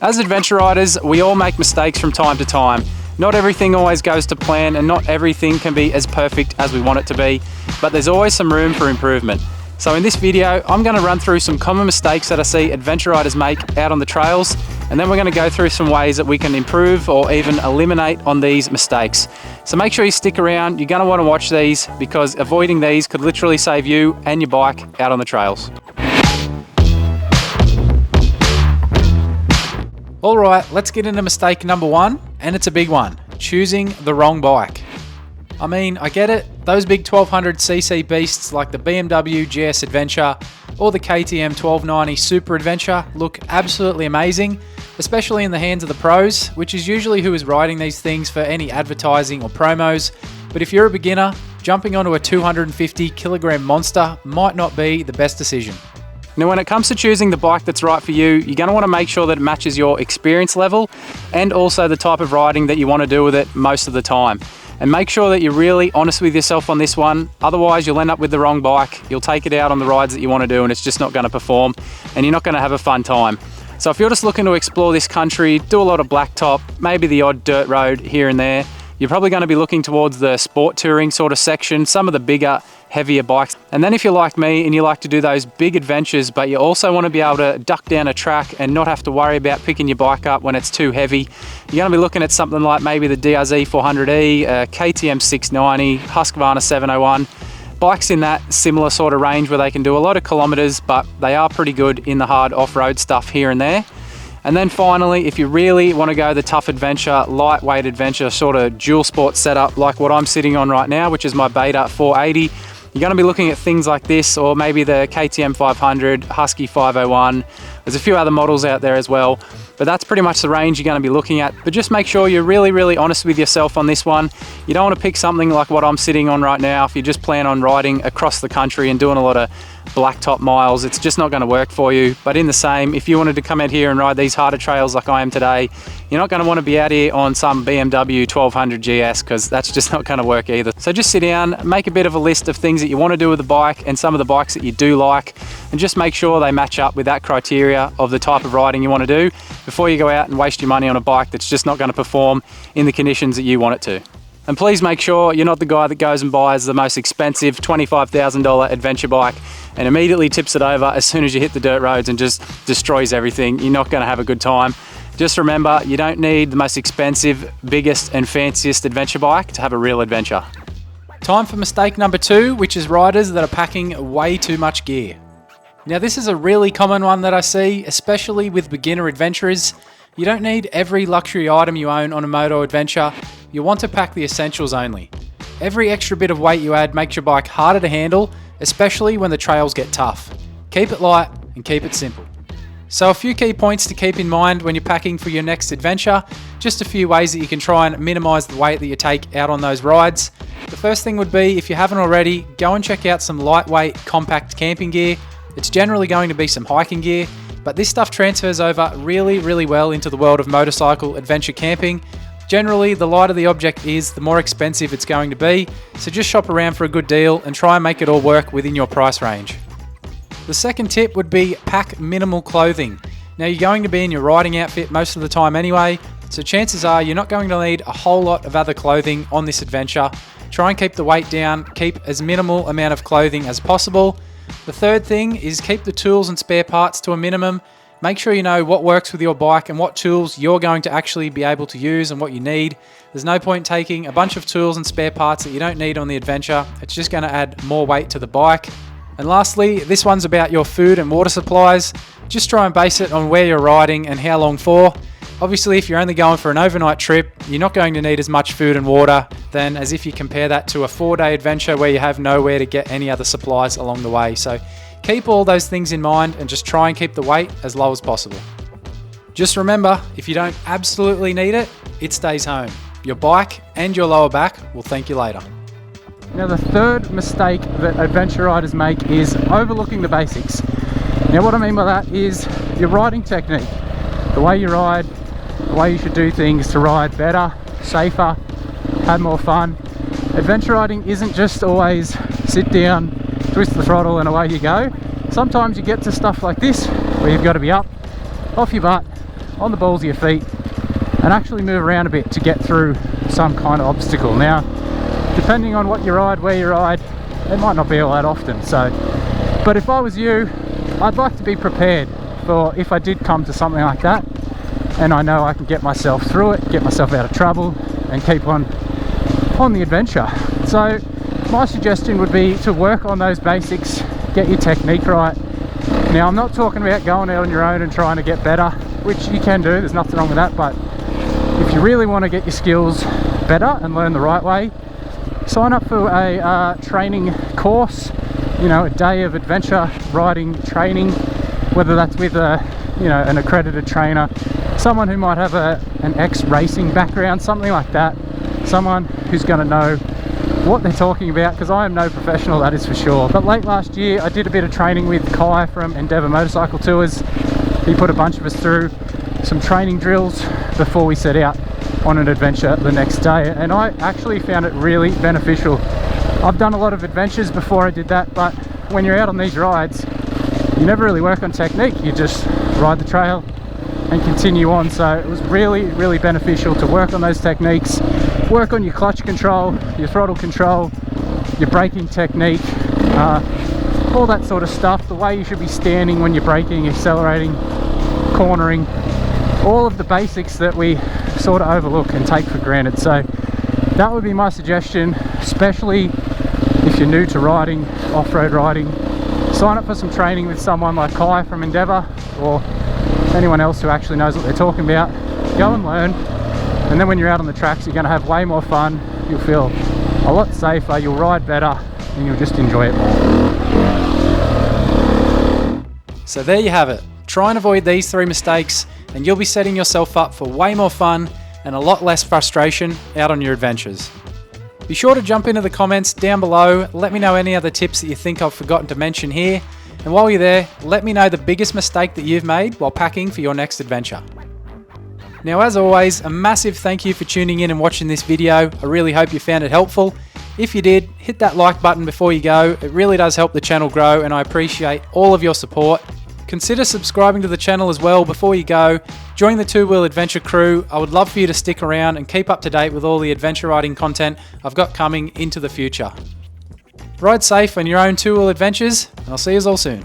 As adventure riders, we all make mistakes from time to time. Not everything always goes to plan and not everything can be as perfect as we want it to be, but there's always some room for improvement. So in this video, I'm going to run through some common mistakes that I see adventure riders make out on the trails, and then we're going to go through some ways that we can improve or even eliminate on these mistakes. So make sure you stick around. You're going to want to watch these because avoiding these could literally save you and your bike out on the trails. All right, let's get into mistake number one, and it's a big one: choosing the wrong bike. I mean, I get it, those big 1200cc beasts like the BMW GS Adventure or the KTM 1290 Super Adventure look absolutely amazing, especially in the hands of the pros, which is usually who is riding these things for any advertising or promos. But if you're a beginner, jumping onto a 250 kilogram monster might not be the best decision. Now, when it comes to choosing the bike that's right for you, you're going to want to make sure that it matches your experience level and also the type of riding that you want to do with it most of the time. And make sure that you're really honest with yourself on this one. Otherwise, you'll end up with the wrong bike. You'll take it out on the rides that you want to do and it's just not going to perform and you're not going to have a fun time. So if you're just looking to explore this country, do a lot of blacktop, maybe the odd dirt road here and there, you're probably going to be looking towards the sport touring sort of section, some of the bigger, heavier bikes. And then if you're like me and you like to do those big adventures, but you also want to be able to duck down a track and not have to worry about picking your bike up when it's too heavy, you're going to be looking at something like maybe the DRZ 400E, KTM 690, Husqvarna 701. Bikes in that similar sort of range where they can do a lot of kilometers, but they are pretty good in the hard off-road stuff here and there. And then finally, if you really want to go the tough adventure, lightweight adventure, sort of dual sport setup like what I'm sitting on right now, which is my Beta 480, you're going to be looking at things like this, or maybe the KTM 500, Husky 501. There's a few other models out there as well, but that's pretty much the range you're going to be looking at. But just make sure you're really honest with yourself on this one. You don't want to pick something like what I'm sitting on right now if you just plan on riding across the country and doing a lot of blacktop miles. It's just not going to work for you. But in the same, if you wanted to come out here and ride these harder trails like I am today, you're not going to want to be out here on some BMW 1200 GS because that's just not going to work either. So just sit down, make a bit of a list of things that you want to do with the bike and some of the bikes that you do like, and just make sure they match up with that criteria of the type of riding you want to do before you go out and waste your money on a bike that's just not going to perform in the conditions that you want it to. And please make sure you're not the guy that goes and buys the most expensive $25,000 adventure bike and immediately tips it over as soon as you hit the dirt roads and just destroys everything. You're not going to have a good time. Just remember, you don't need the most expensive, biggest and fanciest adventure bike to have a real adventure. Time for mistake number two, which is riders that are packing way too much gear. Now, this is a really common one that I see, especially with beginner adventurers. You don't need every luxury item you own on a moto adventure. You want to pack the essentials only. Every extra bit of weight you add makes your bike harder to handle, especially when the trails get tough. Keep it light and keep it simple. So a few key points to keep in mind when you're packing for your next adventure. Just a few ways that you can try and minimize the weight that you take out on those rides. The first thing would be, if you haven't already, go and check out some lightweight, compact camping gear. It's generally going to be some hiking gear, but this stuff transfers over really well into the world of motorcycle adventure camping. Generally, the lighter the object is, the more expensive it's going to be, so just shop around for a good deal and try and make it all work within your price range. The second tip would be pack minimal clothing. Now, you're going to be in your riding outfit most of the time anyway, so chances are you're not going to need a whole lot of other clothing on this adventure. Try and keep the weight down, keep as minimal amount of clothing as possible. The third thing is keep the tools and spare parts to a minimum. Make sure you know what works with your bike and what tools you're going to actually be able to use and what you need. There's no point taking a bunch of tools and spare parts that you don't need on the adventure. It's just going to add more weight to the bike. And lastly, this one's about your food and water supplies. Just try and base it on where you're riding and how long for. Obviously, if you're only going for an overnight trip, you're not going to need as much food and water than as if you compare that to a 4-day adventure where you have nowhere to get any other supplies along the way. So keep all those things in mind and just try and keep the weight as low as possible. Just remember, if you don't absolutely need it, it stays home. Your bike and your lower back will thank you later. Now, the third mistake that adventure riders make is overlooking the basics. Now, what I mean by that is your riding technique, the way you ride, the way you should do things to ride better, safer, have more fun. Adventure riding isn't just always sit down, twist the throttle and away you go. Sometimes you get to stuff like this where you've got to be up, off your butt, on the balls of your feet and actually move around a bit to get through some kind of obstacle. Now, depending on what you ride, where you ride, it might not be all that often. So, but if I was you, I'd like to be prepared for if I did come to something like that, and I know I can get myself through it, get myself out of trouble, and keep on the adventure. So my suggestion would be to work on those basics, get your technique right. Now, I'm not talking about going out on your own and trying to get better, which you can do, there's nothing wrong with that, but if you really want to get your skills better and learn the right way, sign up for a training course, you know, a day of adventure riding training, whether that's with an accredited trainer, someone who might have an ex-racing background, something like that, someone who's going to know what they're talking about, because I am no professional, that is for sure. But late last year I did a bit of training with Kai from Endeavour Motorcycle Tours. He put a bunch of us through some training drills before we set out on an adventure the next day, and I actually found it really beneficial. I've done a lot of adventures before I did that, but when you're out on these rides, you never really work on technique, you just ride the trail and continue on. So it was really beneficial to work on those techniques, work on your clutch control, your throttle control, your braking technique, all that sort of stuff, the way you should be standing when you're braking, accelerating, cornering, all of the basics that we sort of overlook and take for granted. So that would be my suggestion, especially if you're new to riding, off-road riding. Sign up for some training with someone like Kai from Endeavour, or anyone else who actually knows what they're talking about. Go and learn, and then when you're out on the tracks, you're going to have way more fun, you'll feel a lot safer, you'll ride better, and you'll just enjoy it more. So there you have it. Try and avoid these 3 mistakes and you'll be setting yourself up for way more fun and a lot less frustration out on your adventures. Be sure to jump into the comments down below, let me know any other tips that you think I've forgotten to mention here, and while you're there, let me know the biggest mistake that you've made while packing for your next adventure. Now, as always, a massive thank you for tuning in and watching this video. I really hope you found it helpful. If you did, hit that like button before you go. It really does help the channel grow and I appreciate all of your support. Consider subscribing to the channel as well before you go. Join the Two Wheel Adventure crew. I would love for you to stick around and keep up to date with all the adventure riding content I've got coming into the future. Ride safe on your own two-wheel adventures, and I'll see you all soon.